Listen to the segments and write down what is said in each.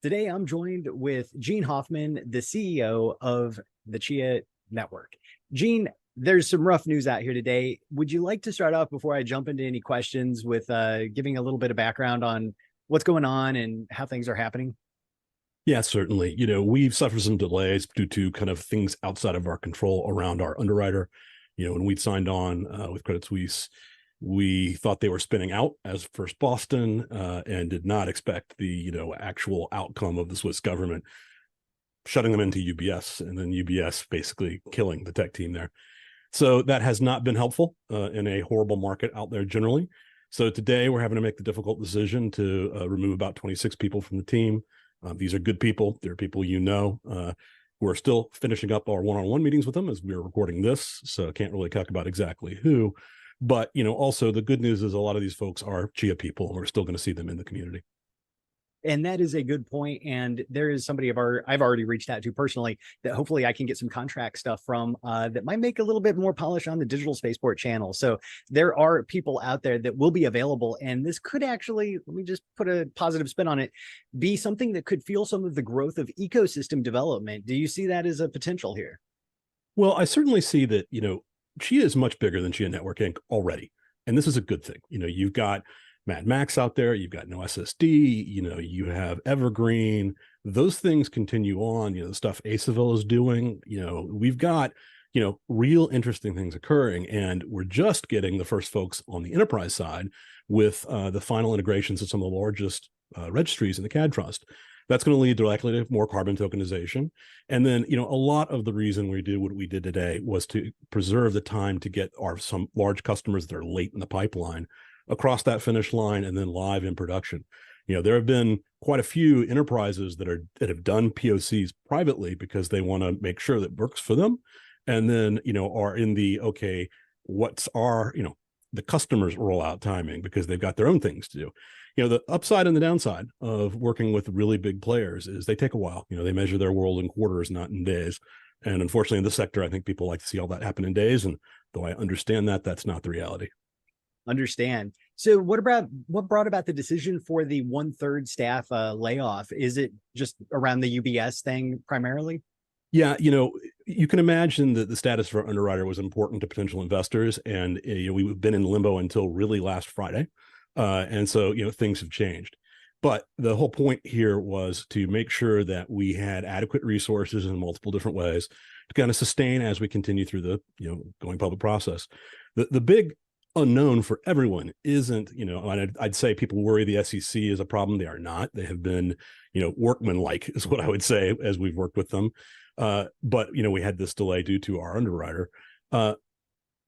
Today, I'm joined with Gene Hoffman, the CEO of the Chia Network. Gene, there's some rough news out here today. Would you like to start off before I jump into any questions with giving a little bit of background on what's going on and how things are happening? Yeah, certainly. We've suffered some delays due to kind of things outside of our control around our underwriter. When we'd signed on with Credit Suisse, we thought they were spinning out as First Boston and did not expect the, actual outcome of the Swiss government shutting them into UBS and then UBS basically killing the tech team there. So that has not been helpful in a horrible market out there generally. So today we're having to make the difficult decision to remove about 26 people from the team. These are good people. They're people we're still finishing up our one-on-one meetings with them as we're recording this, so I can't really talk about exactly who. But also the good news is a lot of these folks are Chia people, and we're still going to see them in the community. And that is a good point. And there is somebody I've already reached out to personally that hopefully I can get some contract stuff from that might make a little bit more polish on the digital spaceport channel. So there are people out there that will be available. And this could actually, let me just put a positive spin on it, be something that could fuel some of the growth of ecosystem development. Do you see that as a potential here? Well, I certainly see that, Chia is much bigger than Chia Network Inc. already. And this is a good thing. You've got Mad Max out there, you've got no SSD, you have Evergreen, those things continue on, the stuff Aceville is doing, we've got, real interesting things occurring. And we're just getting the first folks on the enterprise side with the final integrations of some of the largest registries in the CAD Trust. That's going to lead directly to more carbon tokenization. And then, a lot of the reason we did what we did today was to preserve the time to get some large customers that are late in the pipeline across that finish line and then live in production. There have been quite a few enterprises that have done POCs privately because they want to make sure that works for them. And then, are in the, okay, what's our, the customer's rollout timing because they've got their own things to do. The upside and the downside of working with really big players is they take a while. They measure their world in quarters, not in days. And unfortunately, in this sector, I think people like to see all that happen in days. And though I understand that, that's not the reality. Understand. So what brought about the decision for the 1/3 staff layoff? Is it just around the UBS thing primarily? Yeah, you can imagine that the status of our underwriter was important to potential investors. And we've been in limbo until really last Friday. And so, things have changed. But the whole point here was to make sure that we had adequate resources in multiple different ways to kind of sustain as we continue through the, going public process. The big unknown for everyone isn't, I'd say people worry the SEC is a problem. They are not. They have been, workmanlike is what I would say as we've worked with them. But, we had this delay due to our underwriter.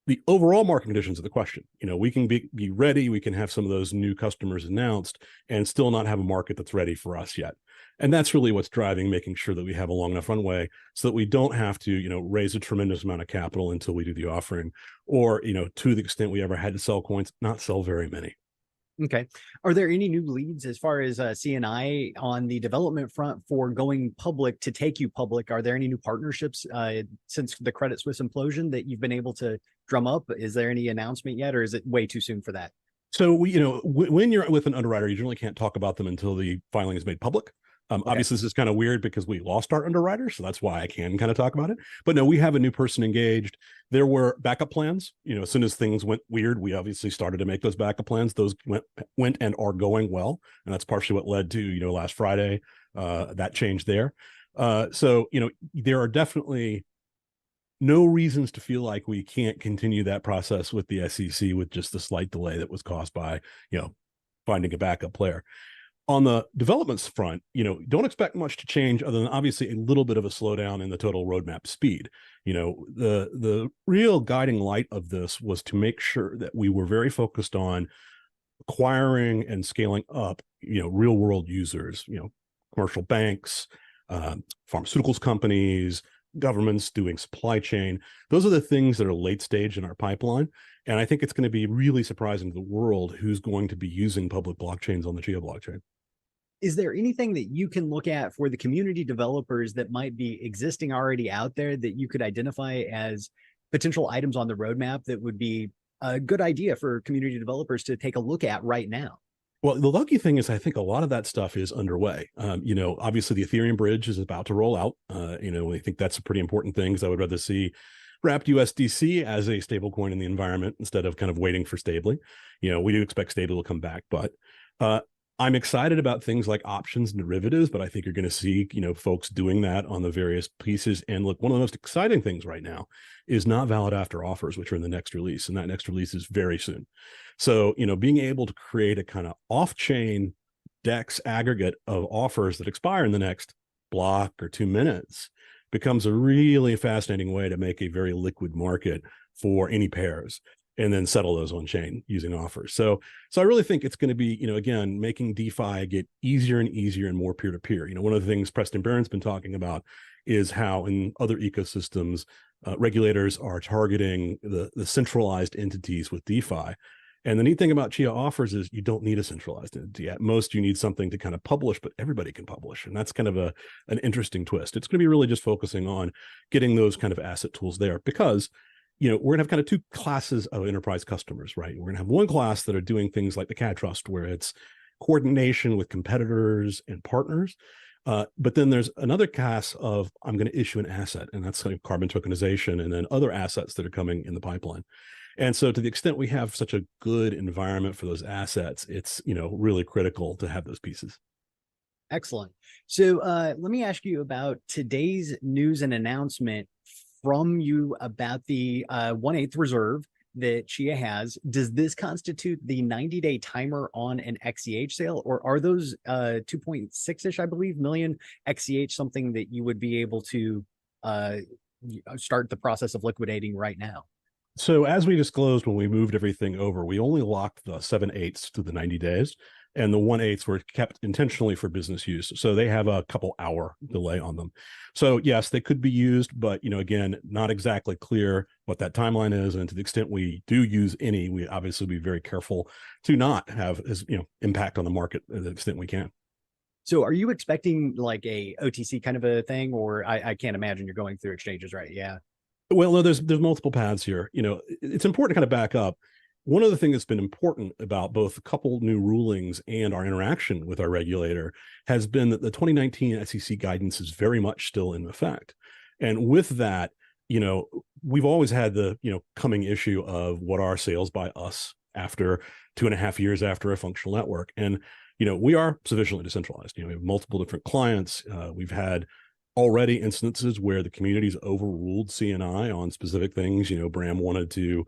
The overall market conditions are the question. We can be ready. We can have some of those new customers announced and still not have a market that's ready for us yet. And that's really what's driving, making sure that we have a long enough runway so that we don't have to, raise a tremendous amount of capital until we do the offering, or, to the extent we ever had to sell coins, not sell very many. Okay. Are there any new leads as far as CNI on the development front for going public to take you public? Are there any new partnerships since the Credit Suisse implosion that you've been able to drum up? Is there any announcement yet, or is it way too soon for that? So when you're with an underwriter, you generally can't talk about them until the filing is made public. Okay. Obviously, this is kind of weird because we lost our underwriter, so that's why I can kind of talk about it. But no, we have a new person engaged. There were backup plans. As soon as things went weird, we obviously started to make those backup plans. Those went and are going well, and that's partially what led to last Friday that change there. So there are definitely no reasons to feel like we can't continue that process with the SEC with just the slight delay that was caused by finding a backup player. On the developments front, don't expect much to change other than obviously a little bit of a slowdown in the total roadmap speed. The real guiding light of this was to make sure that we were very focused on acquiring and scaling up, real world users, commercial banks, pharmaceuticals companies, governments doing supply chain. Those are the things that are late stage in our pipeline. And I think it's going to be really surprising to the world who's going to be using public blockchains on the Chia blockchain. Is there anything that you can look at for the community developers that might be existing already out there that you could identify as potential items on the roadmap that would be a good idea for community developers to take a look at right now? Well, the lucky thing is, I think a lot of that stuff is underway. Obviously the Ethereum bridge is about to roll out. I think that's a pretty important thing, because I would rather see wrapped USDC as a stable coin in the environment instead of kind of waiting for Stably. We do expect Stable to come back, but I'm excited about things like options and derivatives, but I think you're going to see, folks doing that on the various pieces. And look, one of the most exciting things right now is not valid after offers, which are in the next release. And that next release is very soon. So, being able to create a kind of off-chain DEX aggregate of offers that expire in the next block or 2 minutes becomes a really fascinating way to make a very liquid market for any pairs, and then settle those on chain using offers. So I really think it's going to be, again, making DeFi get easier and easier and more peer-to-peer. One of the things Preston Barron's been talking about is how in other ecosystems, regulators are targeting the centralized entities with DeFi. And the neat thing about Chia offers is you don't need a centralized entity. At most, you need something to kind of publish, but everybody can publish. And that's kind of an interesting twist. It's going to be really just focusing on getting those kind of asset tools there, because we're going to have kind of two classes of enterprise customers, right? We're going to have one class that are doing things like the CAD Trust, where it's coordination with competitors and partners. But then there's another class of, I'm going to issue an asset, and that's like carbon tokenization and then other assets that are coming in the pipeline. And so to the extent we have such a good environment for those assets, it's, really critical to have those pieces. Excellent. So let me ask you about today's news and announcement from you about the 1/8 reserve that Chia has. Does this constitute the 90-day timer on an XCH sale, or are those 2.6-ish, I believe, million XCH something that you would be able to start the process of liquidating right now? So as we disclosed when we moved everything over, we only locked the 7/8 to the 90 days, and the 1/8 were kept intentionally for business use. So they have a couple hour delay on them. So yes, they could be used, but again, not exactly clear what that timeline is. And to the extent we do use any, we obviously be very careful to not have as impact on the market to the extent we can. So are you expecting like a OTC kind of a thing, or I can't imagine you're going through exchanges, right? Yeah. Well, no, there's multiple paths here. It's important to kind of back up. One of the things that's been important about both a couple new rulings and our interaction with our regulator has been that the 2019 SEC guidance is very much still in effect. And with that, we've always had the, coming issue of what are sales by us after 2.5 years after a functional network. And, we are sufficiently decentralized. We have multiple different clients. We've had already instances where the community's overruled CNI on specific things. Bram wanted to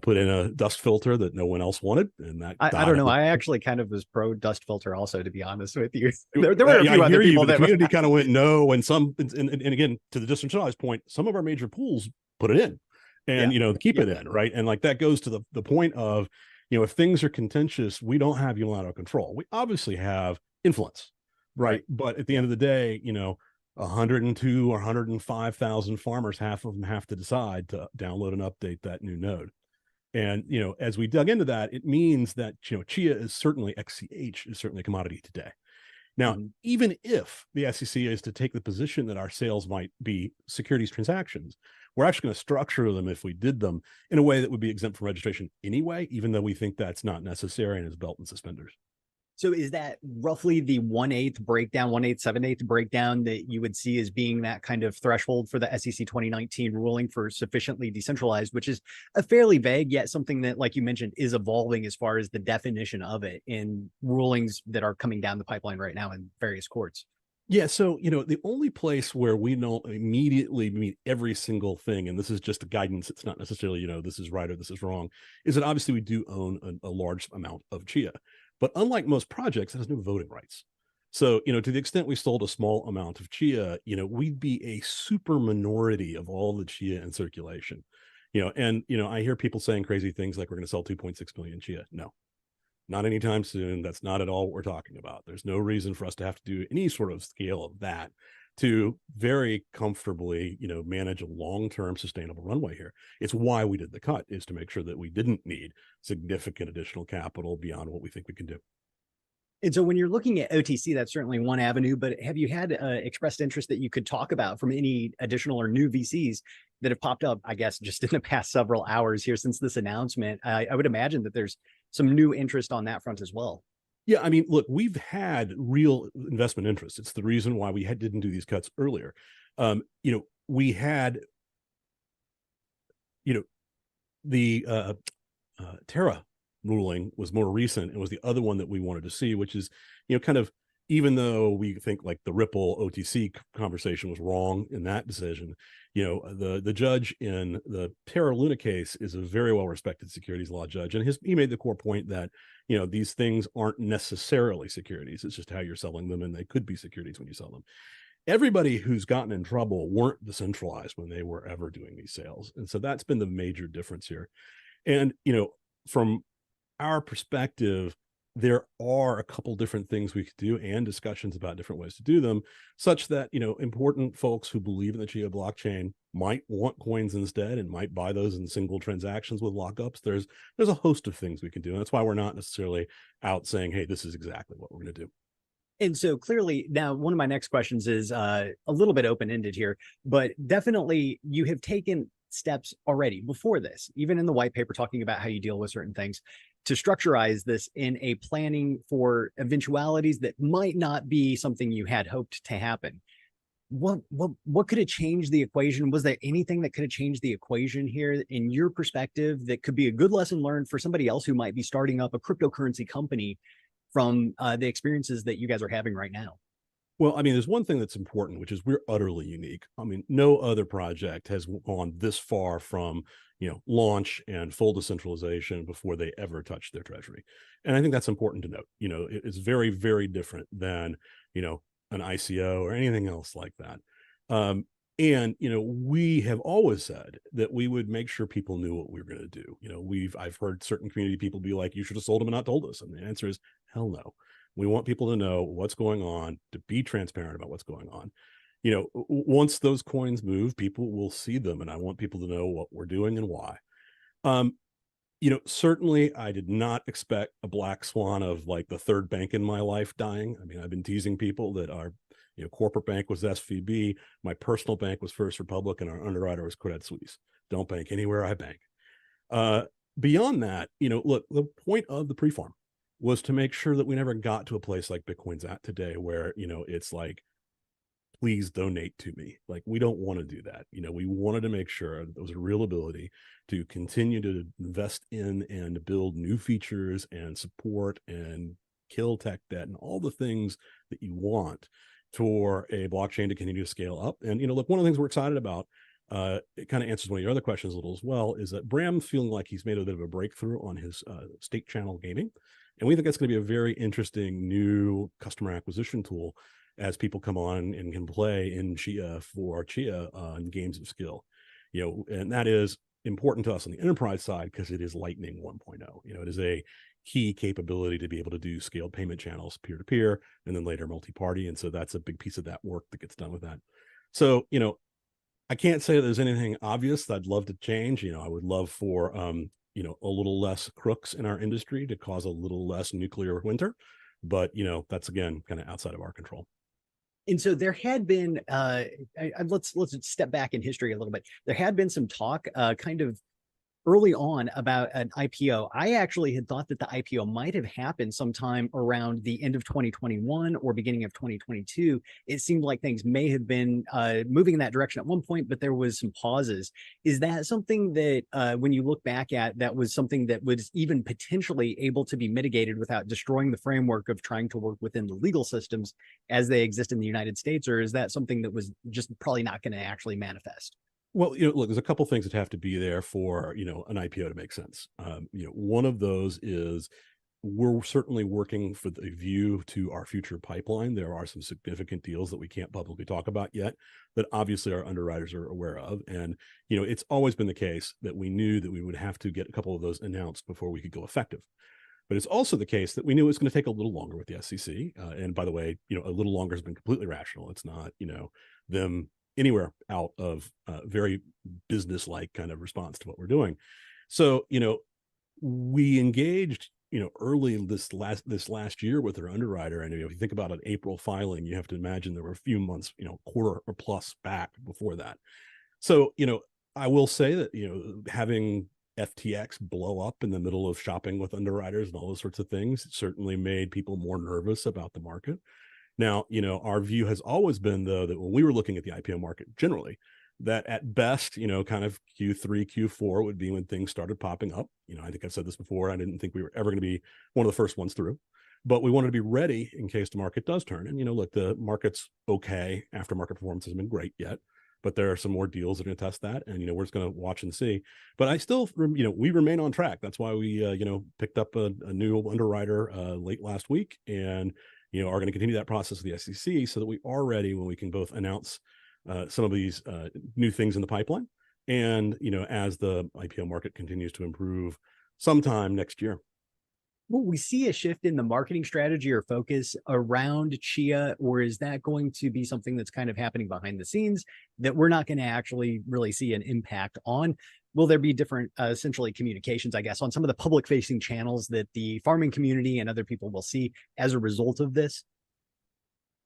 put in a dust filter that no one else wanted, and that I don't know. I actually kind of was pro dust filter also, to be honest with you. There were a few other people that the community kind of went no, and again, to the decentralized point, some of our major pools put it in, and keep it in, right? And like that goes to the point of, if things are contentious, we don't have unilateral control. We obviously have influence, right? But at the end of the day, 102 or 105,000 farmers, half of them have to decide to download and update that new node. And, as we dug into that, it means that, Chia is certainly, XCH is certainly a commodity today. Now, even if the SEC is to take the position that our sales might be securities transactions, we're actually going to structure them, if we did them, in a way that would be exempt from registration anyway, even though we think that's not necessary and is belt and suspenders. So is that roughly the 1/8 breakdown, 1/8, 7/8 breakdown that you would see as being that kind of threshold for the SEC 2019 ruling for sufficiently decentralized, which is a fairly vague, yet something that, like you mentioned, is evolving as far as the definition of it in rulings that are coming down the pipeline right now in various courts? Yeah. So, the only place where we don't immediately meet every single thing, and this is just a guidance, it's not necessarily, this is right or this is wrong, is that obviously we do own a large amount of Chia. But unlike most projects, it has no voting rights. So, to the extent we sold a small amount of Chia, we'd be a super minority of all the Chia in circulation. I hear people saying crazy things like we're going to sell 2.6 million Chia. No, not anytime soon. That's not at all what we're talking about. There's no reason for us to have to do any sort of scale of that to very comfortably, manage a long-term sustainable runway here. It's why we did the cut, is to make sure that we didn't need significant additional capital beyond what we think we can do. And so when you're looking at OTC, that's certainly one avenue, but have you had expressed interest that you could talk about from any additional or new VCs that have popped up, I guess, just in the past several hours here since this announcement? I would imagine that there's some new interest on that front as well. Yeah, I mean, look, we've had real investment interest. It's the reason why we didn't do these cuts earlier. We had, you know, the Terra ruling was more recent and was the other one that we wanted to see, which is, kind of, even though we think like the Ripple OTC conversation was wrong in that decision, the judge in the Terra Luna case is a very well respected securities law judge, and he made the core point that these things aren't necessarily securities. It's just how you're selling them, and they could be securities when you sell them. Everybody who's gotten in trouble weren't decentralized when they were ever doing these sales, and so that's been the major difference here. And from our perspective, there are a couple different things we could do and discussions about different ways to do them, such that important folks who believe in the Chia blockchain might want coins instead and might buy those in single transactions with lockups. There's a host of things we can do, and that's why we're not necessarily out saying, hey, this is exactly what we're going to do. And so clearly now one of my next questions is a little bit open-ended here, but definitely you have taken steps already before this, even in the white paper, talking about how you deal with certain things to structureize this in a planning for eventualities that might not be something you had hoped to happen. What could have changed the equation? Was there anything that could have changed the equation here in your perspective that could be a good lesson learned for somebody else who might be starting up a cryptocurrency company from the experiences that you guys are having right now? Well, I mean, there's one thing that's important, which is we're utterly unique. I mean, no other project has gone this far from, launch and full decentralization before they ever touch their treasury. And I think that's important to note. It's very, very different than, an ICO or anything else like that. And we have always said that we would make sure people knew what we were going to do. I've heard certain community people be like, you should have sold them and not told us. And the answer is hell no. We want people to know what's going on, to be transparent about what's going on. Once those coins move, people will see them, and I want people to know what we're doing and why. Certainly I did not expect a black swan of like the third bank in my life dying. I mean, I've been teasing people that our corporate bank was SVB, my personal bank was First Republic, and our underwriter was Credit Suisse. Don't bank anywhere I bank. Beyond that, look, the point of the pre-farm was to make sure that we never got to a place like Bitcoin's at today where, it's like, please donate to me. Like, we don't want to do that. We wanted to make sure that there was a real ability to continue to invest in and build new features and support and kill tech debt and all the things that you want for a blockchain to continue to scale up. And, look, one of the things we're excited about, it kind of answers one of your other questions a little as well, is that Bram's feeling like he's made a bit of a breakthrough on his state channel gaming. And we think that's going to be a very interesting new customer acquisition tool as people come on and can play in Chia for Chia on games of skill. And that is important to us on the enterprise side because it is Lightning 1.0. It is a key capability to be able to do scaled payment channels peer-to-peer and then later multi-party. And so that's a big piece of that work that gets done with that. So, I can't say there's anything obvious that I'd love to change. I would love for, a little less crooks in our industry to cause a little less nuclear winter. But, that's, again, kind of outside of our control. And so there had been, let's step back in history a little bit. There had been some talk kind of early on about an IPO. I actually had thought that the IPO might have happened sometime around the end of 2021 or beginning of 2022. It seemed like things may have been moving in that direction at one point, but there was some pauses. Is that something that when you look back at, that was something that was even potentially able to be mitigated without destroying the framework of trying to work within the legal systems as they exist in the United States? Or is that something that was just probably not going to actually manifest? Well, look, there's a couple things that have to be there for, an IPO to make sense. One of those is we're certainly working for the view to our future pipeline. There are some significant deals that we can't publicly talk about yet that obviously our underwriters are aware of. And, it's always been the case that we knew that we would have to get a couple of those announced before we could go effective. But it's also the case that we knew it was going to take a little longer with the SEC. And by the way, a little longer has been completely rational. It's not, them anywhere out of very business-like kind of response to what we're doing. So, we engaged, early this last year with our underwriter. And if you think about an April filing, you have to imagine there were a few months, quarter or plus back before that. So, I will say that, having FTX blow up in the middle of shopping with underwriters and all those sorts of things. It certainly made people more nervous about the market. Now, our view has always been, though, that when we were looking at the IPO market generally, that at best, kind of Q3, Q4 would be when things started popping up. I think I've said this before. I didn't think we were ever going to be one of the first ones through, but we wanted to be ready in case the market does turn. And, look, the market's okay. Aftermarket performance hasn't been great yet, but there are some more deals that are going to test that. And, we're just going to watch and see. But I still, we remain on track. That's why we, picked up a new underwriter late last week and, are going to continue that process with the SEC so that we are ready when we can both announce some of these new things in the pipeline. And, as the IPO market continues to improve sometime next year. Will we see a shift in the marketing strategy or focus around Chia, or is that going to be something that's kind of happening behind the scenes that we're not going to actually really see an impact on? Will there be different, essentially, communications, I guess, on some of the public-facing channels that the farming community and other people will see as a result of this?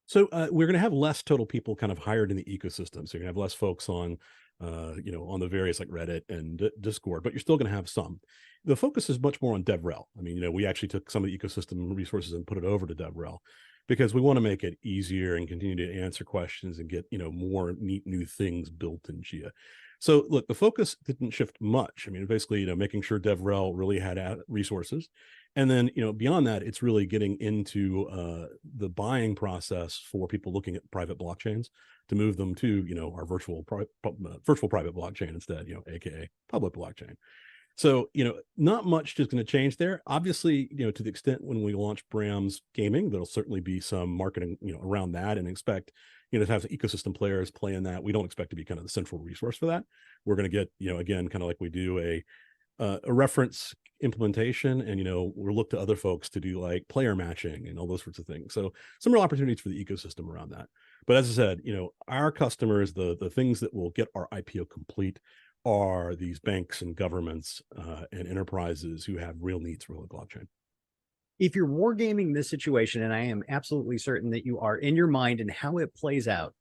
So we're going to have less total people kind of hired in the ecosystem. So you're going to have less folks on, on the various like Reddit and Discord, but you're still going to have some. The focus is much more on DevRel. I mean, we actually took some of the ecosystem resources and put it over to DevRel because we want to make it easier and continue to answer questions and get, more neat new things built in Chia. So look, the focus didn't shift much. I mean, basically, making sure DevRel really had resources. And then, beyond that, it's really getting into the buying process for people looking at private blockchains to move them to, our virtual private blockchain instead, AKA public blockchain. So, not much is going to change there. Obviously, to the extent when we launch Bram's Gaming, there'll certainly be some marketing, around that, and expect, to have ecosystem players play in that. We don't expect to be kind of the central resource for that. We're going to get, again, kind of like we do a reference implementation, and we'll look to other folks to do like player matching and all those sorts of things. So some real opportunities for the ecosystem around that. But as I said, our customers, the things that will get our IPO complete are these banks and governments and enterprises who have real needs for the blockchain. If you're wargaming this situation, and I am absolutely certain that you are, in your mind and how it plays out,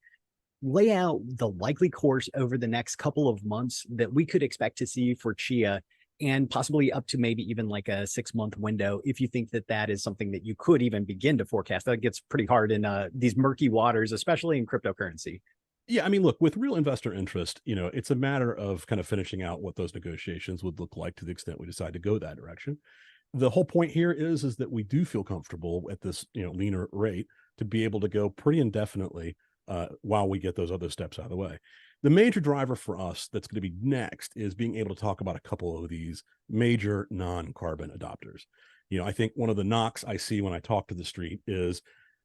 lay out the likely course over the next couple of months that we could expect to see for Chia, and possibly up to maybe even like a 6-month window, if you think that that is something that you could even begin to forecast. That gets pretty hard in these murky waters, especially in cryptocurrency. Yeah, I mean, look, with real investor interest, it's a matter of kind of finishing out what those negotiations would look like to the extent we decide to go that direction. The whole point here is that we do feel comfortable at this, leaner rate to be able to go pretty indefinitely while we get those other steps out of the way. The major driver for us that's going to be next is being able to talk about a couple of these major non-carbon adopters. I think one of the knocks I see when I talk to the street is,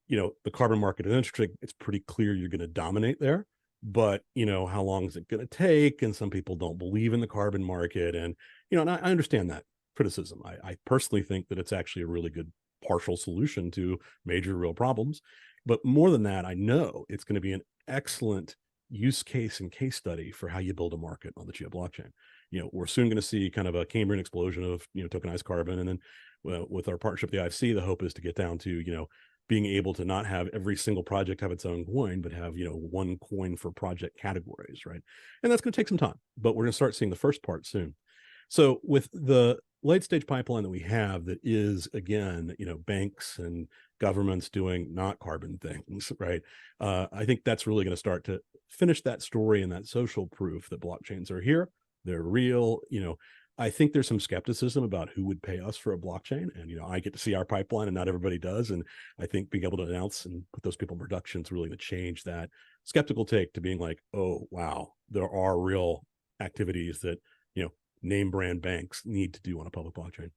the carbon market is interesting. It's pretty clear you're going to dominate there, but how long is it going to take? And some people don't believe in the carbon market. And, and I understand that criticism. I personally think that it's actually a really good partial solution to major real problems. But more than that, I know it's going to be an excellent use case and case study for how you build a market on the Chia blockchain. We're soon going to see kind of a Cambrian explosion of, tokenized carbon. And then with our partnership with the IFC, the hope is to get down to, being able to not have every single project have its own coin, but have, one coin for project categories, right? And that's going to take some time, but we're going to start seeing the first part soon. So with the late stage pipeline that we have, that is, again, banks and governments doing not carbon things, right? I think that's really going to start to finish that story and that social proof that blockchains are here. They're real. I think there's some skepticism about who would pay us for a blockchain. And, I get to see our pipeline and not everybody does. And I think being able to announce and put those people in production is really going to change that skeptical take to being like, oh, wow, there are real activities that, name brand banks need to do on a public blockchain.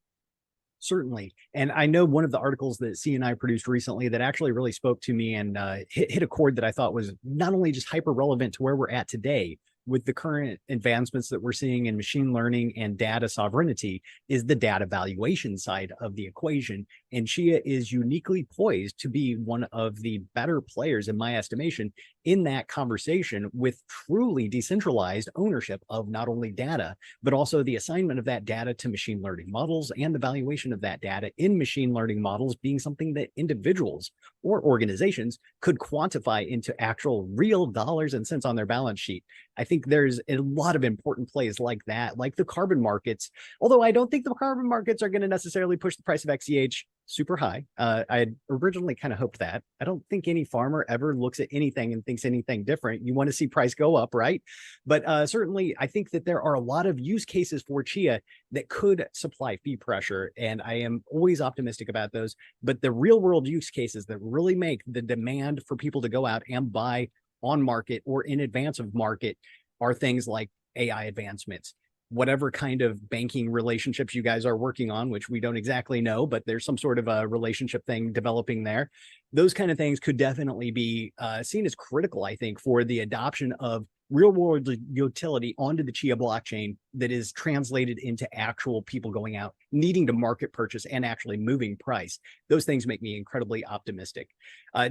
Certainly. And I know one of the articles that C and I produced recently that actually really spoke to me and hit a chord that I thought was not only just hyper relevant to where we're at today with the current advancements that we're seeing in machine learning and data sovereignty, is the data valuation side of the equation. And Chia is uniquely poised to be one of the better players, in my estimation, in that conversation, with truly decentralized ownership of not only data, but also the assignment of that data to machine learning models, and the valuation of that data in machine learning models being something that individuals or organizations could quantify into actual real dollars and cents on their balance sheet. I think there's a lot of important plays like that, like the carbon markets. Although I don't think the carbon markets are going to necessarily push the price of XCH super high. I had originally kind of hoped that. I don't think any farmer ever looks at anything and thinks anything different. You want to see price go up, right? But certainly, I think that there are a lot of use cases for Chia that could supply fee pressure, and I am always optimistic about those. But the real world use cases that really make the demand for people to go out and buy on market or in advance of market are things like AI advancements, whatever kind of banking relationships you guys are working on, which we don't exactly know, but there's some sort of a relationship thing developing there. Those kind of things could definitely be seen as critical, I think, for the adoption of real world utility onto the Chia blockchain that is translated into actual people going out, needing to market purchase and actually moving price. Those things make me incredibly optimistic.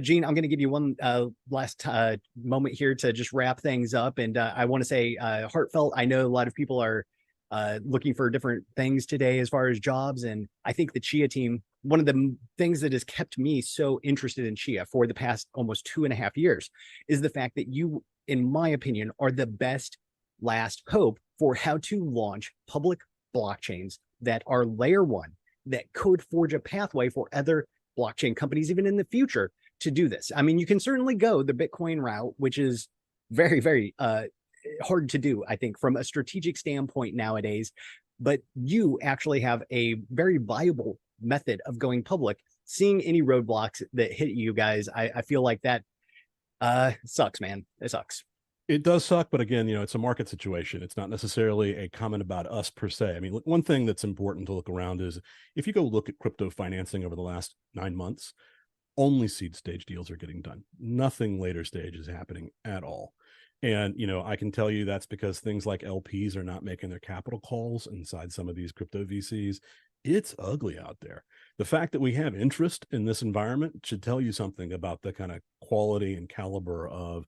Gene, I'm going to give you one last moment here to just wrap things up. And I want to say heartfelt, I know a lot of people are looking for different things today as far as jobs. And I think the Chia team, one of the things that has kept me so interested in Chia for the past almost 2.5 years is the fact that you, in my opinion, are the best last hope for how to launch public blockchains that are layer one, that could forge a pathway for other blockchain companies, even in the future, to do this. I mean, you can certainly go the Bitcoin route, which is very, very hard to do, I think, from a strategic standpoint nowadays. But you actually have a very viable method of going public. Seeing any roadblocks that hit you guys, I feel like that sucks, man. It sucks. It does suck, but again, it's a market situation. It's not necessarily a comment about us per se. I mean, one thing that's important to look around is if you go look at crypto financing over the last 9 months, only seed stage deals are getting done. Nothing later stage is happening at all. And, I can tell you that's because things like LPs are not making their capital calls inside some of these crypto VCs. It's ugly out there. The fact that we have interest in this environment should tell you something about the kind of quality and caliber of,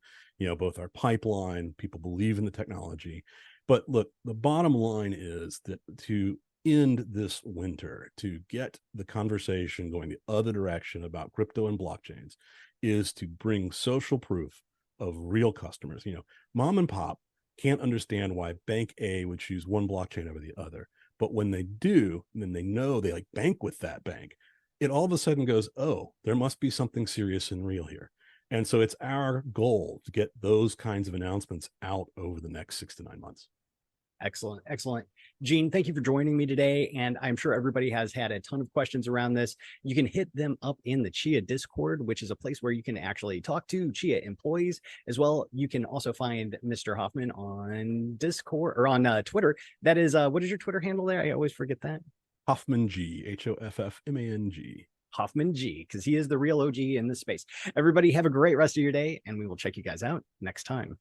both our pipeline, people believe in the technology. But look, the bottom line is that to end this winter, to get the conversation going the other direction about crypto and blockchains, is to bring social proof of real customers. Mom and pop can't understand why bank A would choose one blockchain over the other. But when they do, then they know they bank with that bank. It all of a sudden goes, oh, there must be something serious and real here. And so it's our goal to get those kinds of announcements out over the next 6 to 9 months. Excellent. Excellent. Gene, thank you for joining me today. And I'm sure everybody has had a ton of questions around this. You can hit them up in the Chia Discord, which is a place where you can actually talk to Chia employees as well. You can also find Mr. Hoffman on Discord or on Twitter. That is, what is your Twitter handle there? I always forget that. Hoffman G, Hoffmang. Hoffman G, because he is the real OG in this space. Everybody have a great rest of your day, and we will check you guys out next time.